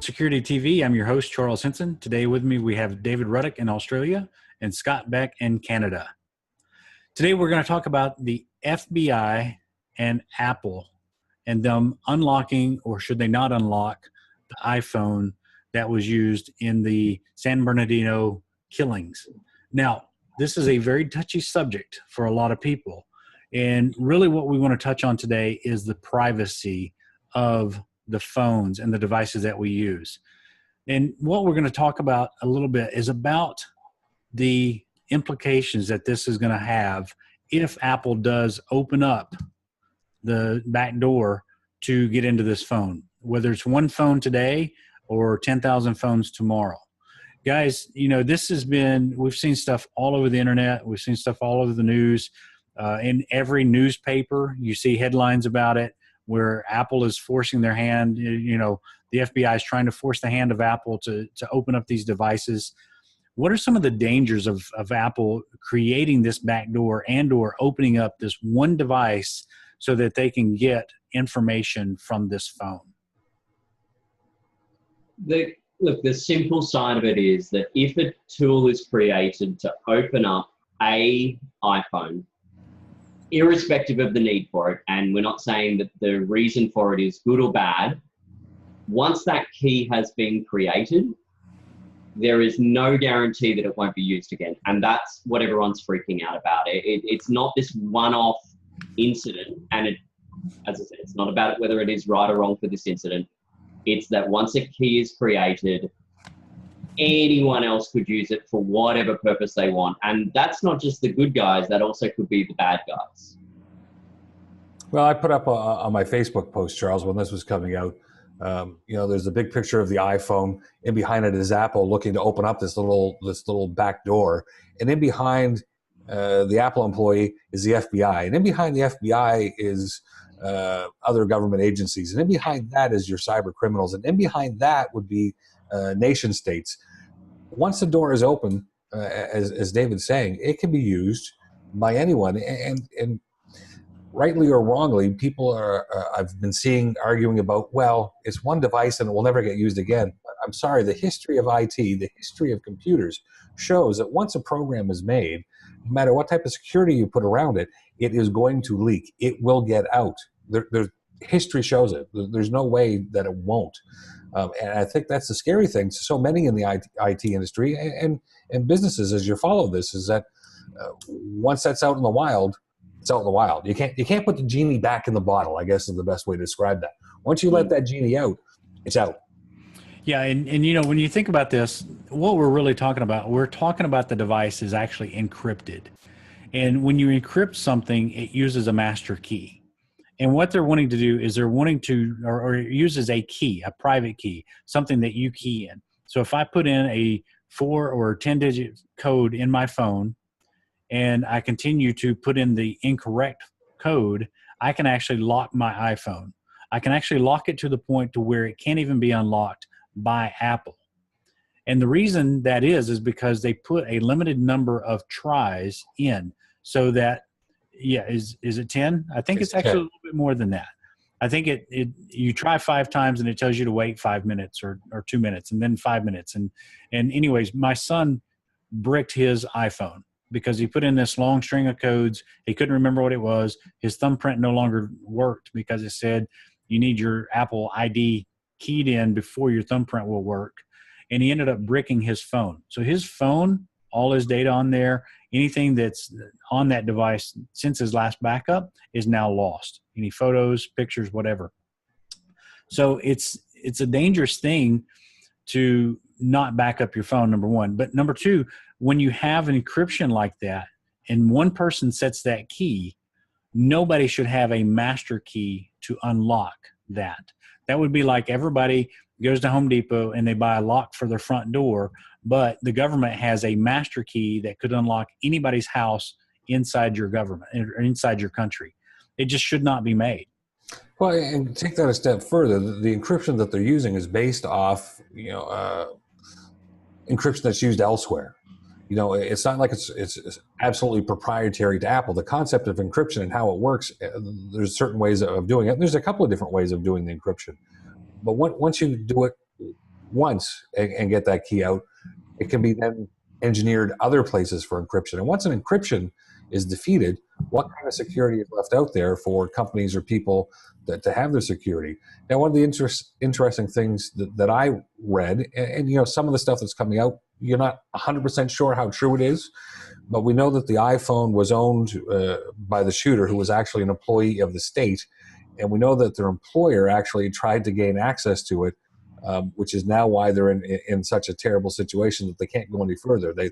InSecurITy.TV. I'm your host, Charles Henson. Today with me, we have David Ruddock in Australia and Scott Beck in Canada. Today, we're going to talk about the FBI and Apple and them unlocking, or should they not unlock, the iPhone that was used in the San Bernardino killings. Now, this is a very touchy subject for a lot of people. And really what we want to touch on today is the privacy of the phones and the devices that we use. And what we're going to talk about a little bit is about the implications that this is going to have if Apple does open up the back door to get into this phone, whether it's one phone today or 10,000 phones tomorrow. Guys, you know, this has been, we've seen stuff all over the internet. We've seen stuff all over the news. In every newspaper, you see headlines about it, where Apple is forcing their hand. You know, the FBI is trying to force the hand of Apple to open up these devices. What are some of the dangers of Apple creating this backdoor and or opening up this one device so that they can get information from this phone? Look, the simple side of it is that if a tool is created to open up a iPhone, irrespective of the need for it, and we're not saying that the reason for it is good or bad, once that key has been created, there is no guarantee that it won't be used again. And that's what everyone's freaking out about. It's not this one-off incident, and as I said, it's not about whether it is right or wrong for this incident. It's that once a key is created, anyone else could use it for whatever purpose they want. And that's not just the good guys, that also could be the bad guys. Well, I put up on my Facebook post, Charles, when this was coming out, you know, there's a big picture of the iPhone, and behind it is Apple looking to open up this little back door. And in behind the Apple employee is the FBI. And in behind the FBI is other government agencies. And in behind that is your cyber criminals. And in behind that would be nation states. Once the door is open, as David's saying, it can be used by anyone. And rightly or wrongly, people are, I've been seeing arguing about, well, it's one device and it will never get used again. But I'm sorry, the history of IT, the history of computers shows that once a program is made, no matter what type of security you put around it, it is going to leak. It will get out. History shows it. There's no way that it won't. And I think that's the scary thing to so many in the IT industry and businesses as you follow this, is that once that's out in the wild, it's out in the wild. You can't put the genie back in the bottle, I guess is the best way to describe that. Once you let that genie out, it's out. Yeah, and you know, when you think about this, what we're really talking about, we're talking about the device is actually encrypted. And when you encrypt something, it uses a master key. And what they're wanting to do is they're wanting to, or it uses a key, a private key, something that you key in. So if I put in a 4 or 10-digit code in my phone and I continue to put in the incorrect code, I can actually lock my iPhone. I can actually lock it to the point to where it can't even be unlocked by Apple. And the reason that is because they put a limited number of tries in so that, yeah, is it 10? I think it's actually 10. A little bit more than that. I think you try 5 times and it tells you to wait 5 minutes or 2 minutes and then 5 minutes. And anyways, my son bricked his iPhone because he put in this long string of codes. He couldn't remember what it was. His thumbprint no longer worked because it said you need your Apple ID keyed in before your thumbprint will work. And he ended up bricking his phone. So his phone, all his data on there, anything that's on that device since his last backup is now lost. Any photos, pictures, whatever. So it's a dangerous thing to not back up your phone, number one. But number two, when you have an encryption like that and one person sets that key, nobody should have a master key to unlock that. That would be like everybody goes to Home Depot and they buy a lock for their front door, but the government has a master key that could unlock anybody's house inside your government or inside your country. It just should not be made. Well, and take that a step further, the encryption that they're using is based off, encryption that's used elsewhere. You know, it's not like it's absolutely proprietary to Apple. The concept of encryption and how it works, there's certain ways of doing it. There's a couple of different ways of doing the encryption. But once you do it once and get that key out, it can be then engineered other places for encryption. And once an encryption is defeated, what kind of security is left out there for companies or people to have their security? Now, one of the interesting things that I read, and you know, some of the stuff that's coming out, you're not 100% sure how true it is, but we know that the iPhone was owned by the shooter, who was actually an employee of the state, and we know that their employer actually tried to gain access to it, which is now why they're in such a terrible situation that they can't go any further. They,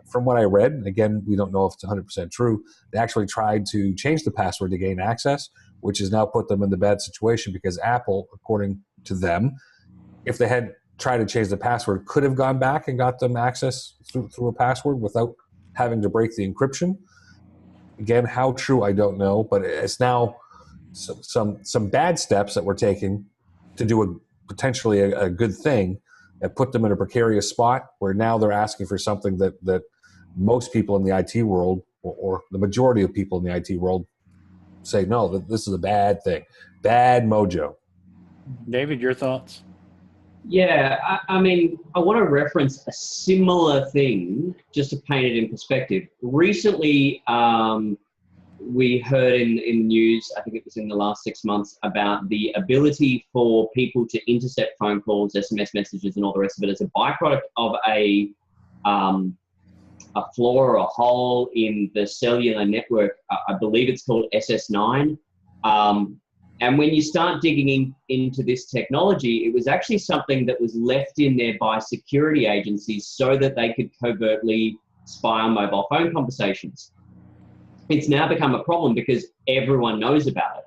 from what I read, again, we don't know if it's 100% true, they actually tried to change the password to gain access, which has now put them in the bad situation because Apple, according to them, if they had tried to change the password, could have gone back and got them access through a password without having to break the encryption. Again, how true, I don't know, but it's now some bad steps that we're taking to do potentially a good thing that put them in a precarious spot where now they're asking for something that most people in the IT world, or the majority of people in the IT world, say, no, that this is a bad thing, bad mojo. David, your thoughts? Yeah, I mean, I want to reference a similar thing just to paint it in perspective. Recently, we heard in news, I think it was in the last 6 months, about the ability for people to intercept phone calls, SMS messages, and all the rest of it as a byproduct of a flaw or a hole in the cellular network. I believe it's called SS9. And when you start digging into this technology, it was actually something that was left in there by security agencies so that they could covertly spy on mobile phone conversations. It's now become a problem because everyone knows about it.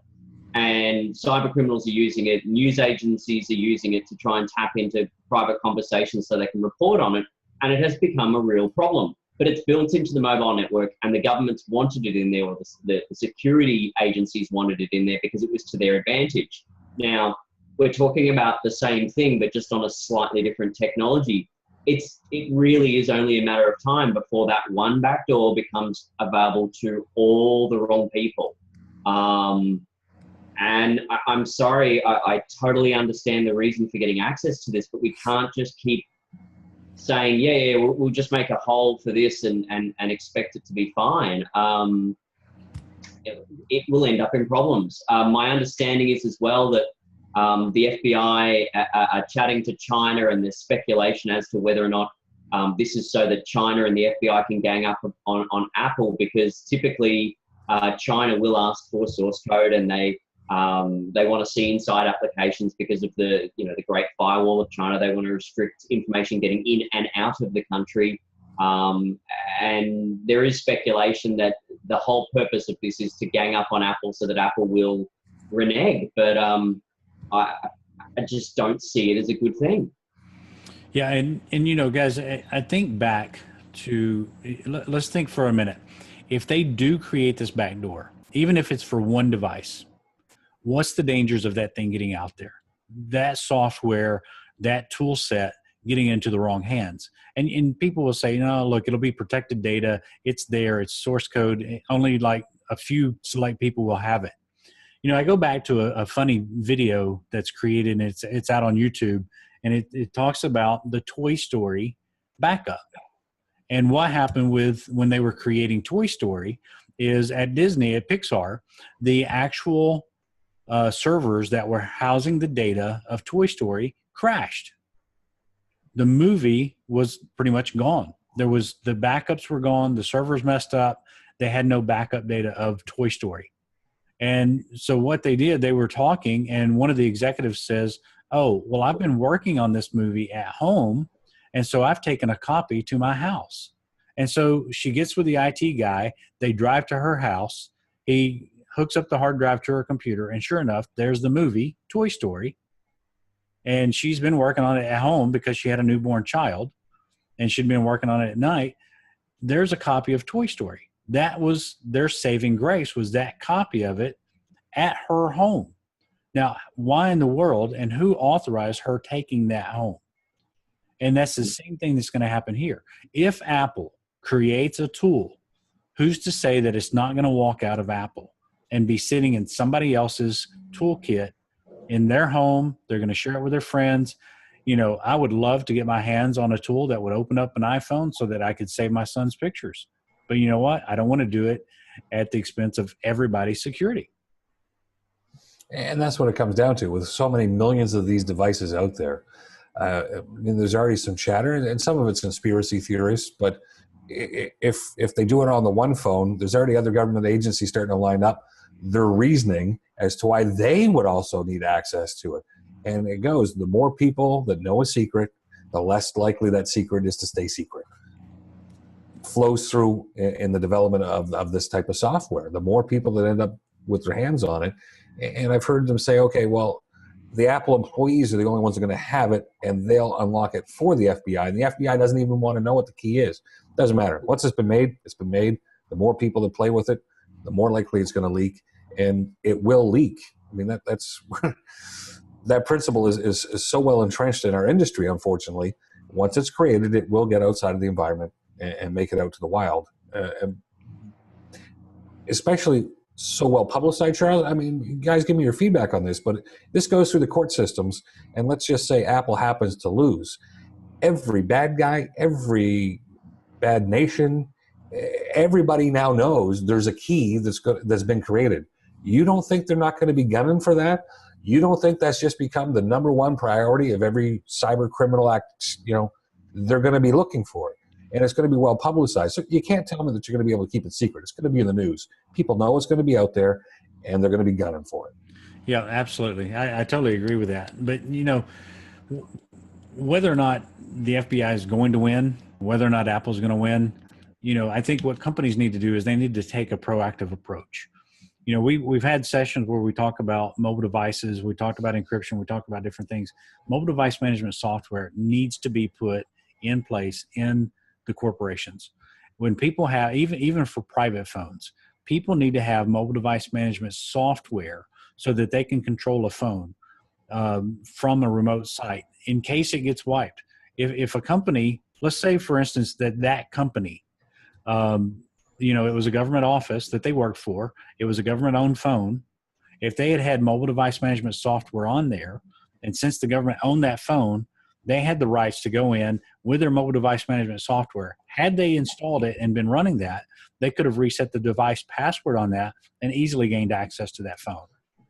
And cyber criminals are using it, news agencies are using it to try and tap into private conversations so they can report on it. And it has become a real problem. But it's built into the mobile network, and the governments wanted it in there, or the security agencies wanted it in there because it was to their advantage. Now, we're talking about the same thing, but just on a slightly different technology. It really is only a matter of time before that one backdoor becomes available to all the wrong people. And I'm sorry, I totally understand the reason for getting access to this, but we can't just keep saying, yeah, we'll just make a hole for this and expect it to be fine. It will end up in problems. My understanding is as well that the FBI are chatting to China, and there's speculation as to whether or not this is so that China and the FBI can gang up on Apple, because typically China will ask for source code, and they want to see inside applications because of the Great Firewall of China. They want to restrict information getting in and out of the country. And there is speculation that the whole purpose of this is to gang up on Apple so that Apple will renege. But I just don't see it as a good thing. Yeah, and guys, I think back to, let's think for a minute. If they do create this backdoor, even if it's for one device, what's the dangers of that thing getting out there? That software, that tool set getting into the wrong hands. And people will say, no, look, it'll be protected data. It's there. It's source code. Only like a few select people will have it. I go back to a funny video that's created, and it's out on YouTube, and it talks about the Toy Story backup. And what happened when they were creating Toy Story is at Disney, at Pixar, the actual servers that were housing the data of Toy Story crashed. The movie was pretty much gone. The backups were gone. The servers messed up. They had no backup data of Toy Story. And so what they did, they were talking, and one of the executives says, oh, well, I've been working on this movie at home, and so I've taken a copy to my house. And so she gets with the IT guy. They drive to her house. He hooks up the hard drive to her computer, and sure enough, there's the movie, Toy Story. And she's been working on it at home because she had a newborn child, and she'd been working on it at night. There's a copy of Toy Story. That was their saving grace, was that copy of it at her home. Now, why in the world, and who authorized her taking that home? And that's the same thing that's going to happen here. If Apple creates a tool, who's to say that it's not going to walk out of Apple and be sitting in somebody else's toolkit in their home? They're going to share it with their friends. I would love to get my hands on a tool that would open up an iPhone so that I could save my son's pictures. But you know what? I don't want to do it at the expense of everybody's security. And that's what it comes down to. With so many millions of these devices out there, I mean, there's already some chatter, and some of it's conspiracy theories. But if they do it on the one phone, there's already other government agencies starting to line up their reasoning as to why they would also need access to it. And it goes, the more people that know a secret, the less likely that secret is to stay secret. Flows through in the development of this type of software. The more people that end up with their hands on it, and I've heard them say, okay, well, the Apple employees are the only ones that are going to have it, and they'll unlock it for the FBI. And the FBI doesn't even want to know what the key is. Doesn't matter. Once it's been made, it's been made. The more people that play with it, the more likely it's going to leak, and it will leak. I mean, that's that principle is so well entrenched in our industry, unfortunately. Once it's created, it will get outside of the environment and make it out to the wild. Especially so well publicized, Charles. I mean, you guys give me your feedback on this, but this goes through the court systems, and let's just say Apple happens to lose. Every bad guy, every bad nation, everybody now knows there's a key that's been created. You don't think they're not going to be gunning for that? You don't think that's just become the number one priority of every cyber criminal act? They're going to be looking for it, and it's going to be well publicized. So you can't tell me that you're going to be able to keep it secret. It's going to be in the news. People know it's going to be out there, and they're going to be gunning for it. Yeah, absolutely. I totally agree with that. But, whether or not the FBI is going to win, whether or not Apple's going to win, I think what companies need to do is they need to take a proactive approach. We've had sessions where we talk about mobile devices, we talked about encryption, we talked about different things. Mobile device management software needs to be put in place in the corporations. When people have, even for private phones, people need to have mobile device management software so that they can control a phone from a remote site in case it gets wiped. If a company, let's say for instance that company, it was a government office that they worked for, it was a government-owned phone. If they had mobile device management software on there, and since the government owned that phone, they had the rights to go in with their mobile device management software. Had they installed it and been running that, they could have reset the device password on that and easily gained access to that phone.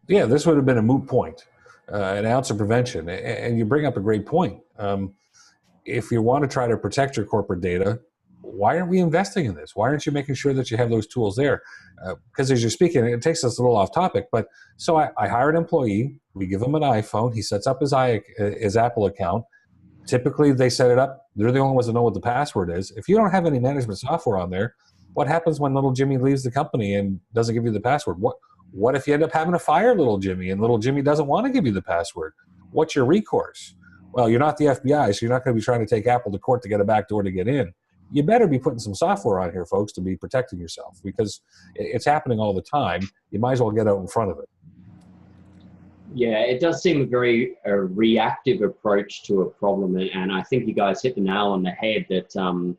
Yeah, this would have been a moot point, an ounce of prevention. And you bring up a great point. If you want to try to protect your corporate data, why aren't we investing in this? Why aren't you making sure that you have those tools there? Because as you're speaking, it takes us a little off topic, but so I hire an employee, we give him an iPhone, he sets up his Apple account. Typically they set it up, they're the only ones that know what the password is. If you don't have any management software on there, what happens when little Jimmy leaves the company and doesn't give you the password? What if you end up having to fire little Jimmy and little Jimmy doesn't want to give you the password? What's your recourse? Well, you're not the FBI, so you're not going to be trying to take Apple to court to get a backdoor to get in. You better be putting some software on here, folks, to be protecting yourself, because it's happening all the time. You might as well get out in front of it. Yeah, it does seem a very reactive approach to a problem. And I think you guys hit the nail on the head that,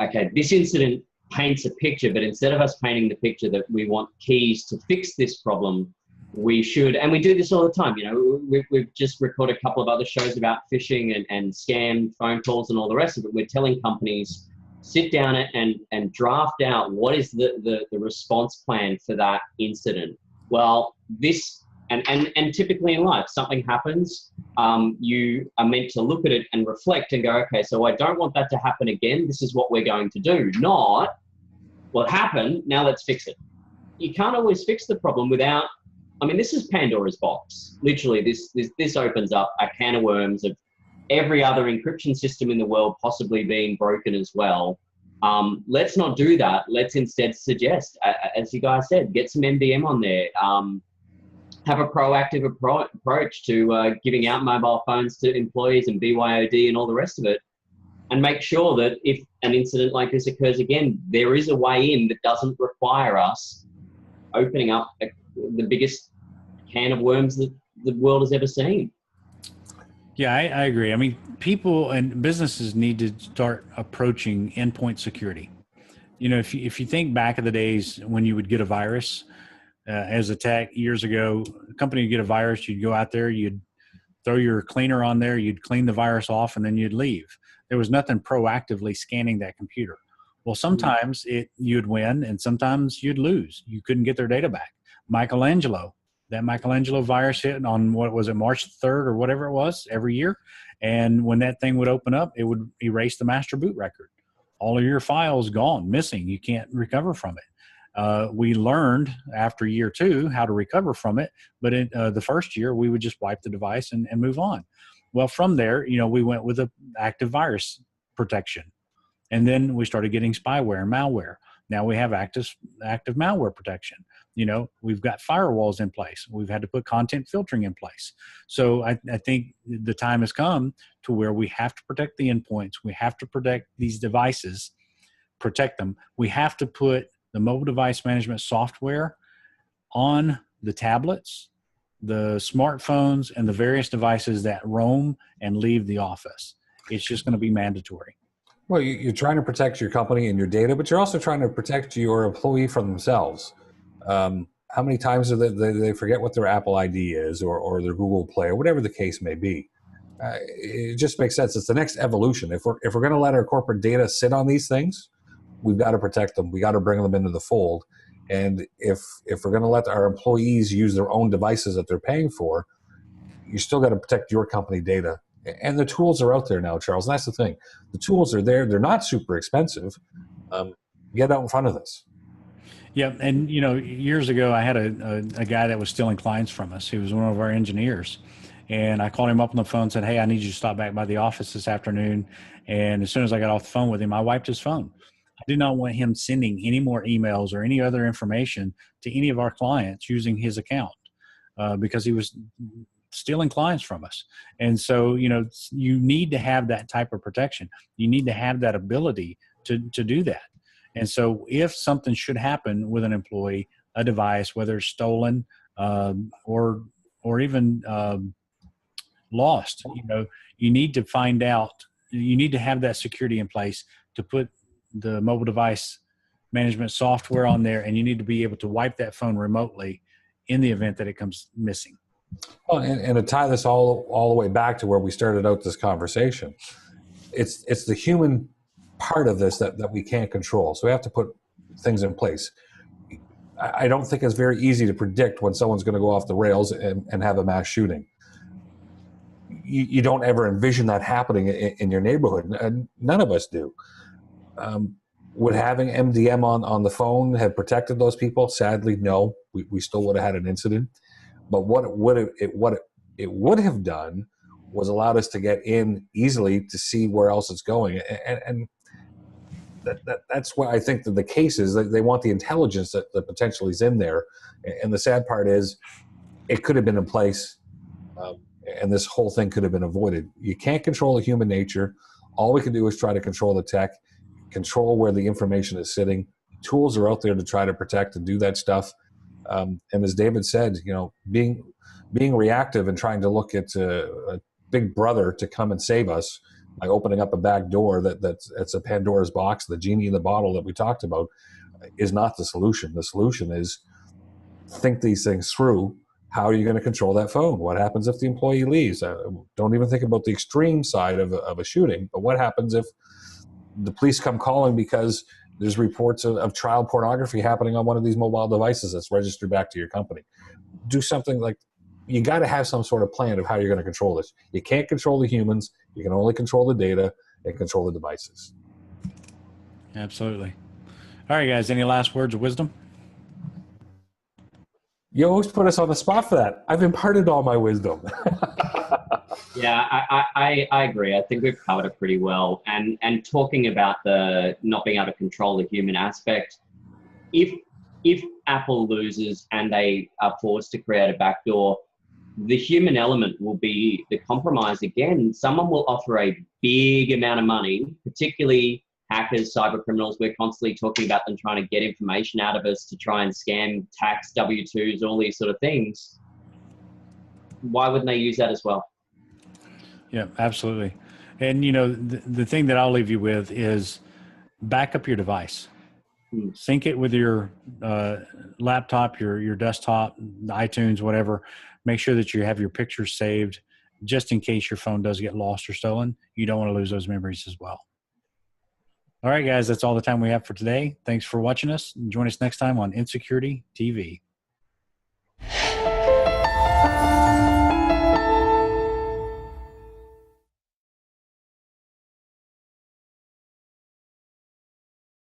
okay, this incident paints a picture, but instead of us painting the picture that we want keys to fix this problem, we should, and we do this all the time, we've just recorded a couple of other shows about phishing and scam phone calls and all the rest of it. We're telling companies, sit down and draft out what is the response plan for that incident. Well, this, and typically in life, something happens, you are meant to look at it and reflect and go, okay, so I don't want that to happen again. This is what we're going to do. Not what happened, now let's fix it. You can't always fix the problem without, this is Pandora's box. Literally, this opens up a can of worms of every other encryption system in the world possibly being broken as well. Let's not do that. Let's instead suggest, as you guys said, get some MDM on there. Have a proactive approach to giving out mobile phones to employees and BYOD and all the rest of it. And make sure that if an incident like this occurs again, there is a way in that doesn't require us opening up the biggest can of worms that the world has ever seen. Yeah, I agree. People and businesses need to start approaching endpoint security. If you think back of the days when you would get a virus as a tech years ago, a company would get a virus, you'd go out there, you'd throw your cleaner on there, you'd clean the virus off, and then you'd leave. There was nothing proactively scanning that computer. Well, sometimes you'd win and sometimes you'd lose. You couldn't get their data back. That Michelangelo virus hit on, what was it, March 3rd or whatever it was, every year. And when that thing would open up, it would erase the master boot record. All of your files gone, missing. You can't recover from it. We learned after year 2 how to recover from it, but in the first year, we would just wipe the device and move on. Well, from there, we went with an active virus protection. And then we started getting spyware and malware. Now we have active malware protection. We've got firewalls in place. We've had to put content filtering in place. So I think the time has come to where we have to protect the endpoints. We have to protect these devices, protect them. We have to put the mobile device management software on the tablets, the smartphones, and the various devices that roam and leave the office. It's just going to be mandatory. Well, you're trying to protect your company and your data, but you're also trying to protect your employee from themselves. How many times do they forget what their Apple ID is or their Google Play or whatever the case may be? It just makes sense. It's the next evolution. If we're going to let our corporate data sit on these things, we've got to protect them. We got to bring them into the fold. And if we're going to let our employees use their own devices that they're paying for, you still got to protect your company data. And the tools are out there now, Charles. And that's the thing. The tools are there. They're not super expensive. Get out in front of this. Yeah, and years ago, I had a guy that was stealing clients from us. He was one of our engineers, and I called him up on the phone and said, "Hey, I need you to stop back by the office this afternoon." And as soon as I got off the phone with him, I wiped his phone. I did not want him sending any more emails or any other information to any of our clients using his account because he was stealing clients from us. And so, you need to have that type of protection. You need to have that ability to do that. And so if something should happen with an employee, a device, whether it's stolen or even lost, you need to find out, you need to have that security in place to put the mobile device management software on there, and you need to be able to wipe that phone remotely in the event that it comes missing. Well, and to tie this all the way back to where we started out this conversation, it's the human part of this that we can't control. So we have to put things in place. I don't think it's very easy to predict when someone's going to go off the rails and have a mass shooting. You don't ever envision that happening in your neighborhood, and none of us do. Would having MDM on the phone have protected those people? Sadly, no. We still would have had an incident. But what it would have done was allowed us to get in easily to see where else it's going. And that's what I think that the case is. They want the intelligence that potentially is in there. And the sad part is it could have been in place, and this whole thing could have been avoided. You can't control the human nature. All we can do is try to control the tech, control where the information is sitting. Tools are out there to try to protect and do that stuff. And as David said, being reactive and trying to look at a big brother to come and save us by opening up a back door that's a Pandora's box, the genie in the bottle that we talked about, is not the solution. The solution is think these things through. How are you going to control that phone? What happens if the employee leaves? Don't even think about the extreme side of a shooting, but what happens if the police come calling because there's reports of child pornography happening on one of these mobile devices that's registered back to your company? Do something like, you got to have some sort of plan of how you're going to control this. You can't control the humans. You can only control the data and control the devices. Absolutely. All right, guys, any last words of wisdom? You always put us on the spot for that. I've imparted all my wisdom. Yeah, I agree. I think we've covered it pretty well. And talking about the not being able to control the human aspect, if Apple loses and they are forced to create a backdoor, the human element will be the compromise again. Someone will offer a big amount of money, particularly hackers, cyber criminals. We're constantly talking about them trying to get information out of us to try and scam tax, W-2s, all these sort of things. Why wouldn't they use that as well? Yeah, absolutely. And, the thing that I'll leave you with is back up your device. Sync it with your laptop, your desktop, iTunes, whatever. Make sure that you have your pictures saved. just in case your phone does get lost or stolen. You don't want to lose those memories as well. All right, guys, that's all the time we have for today. Thanks for watching us. Join us next time on InSecurITy.TV.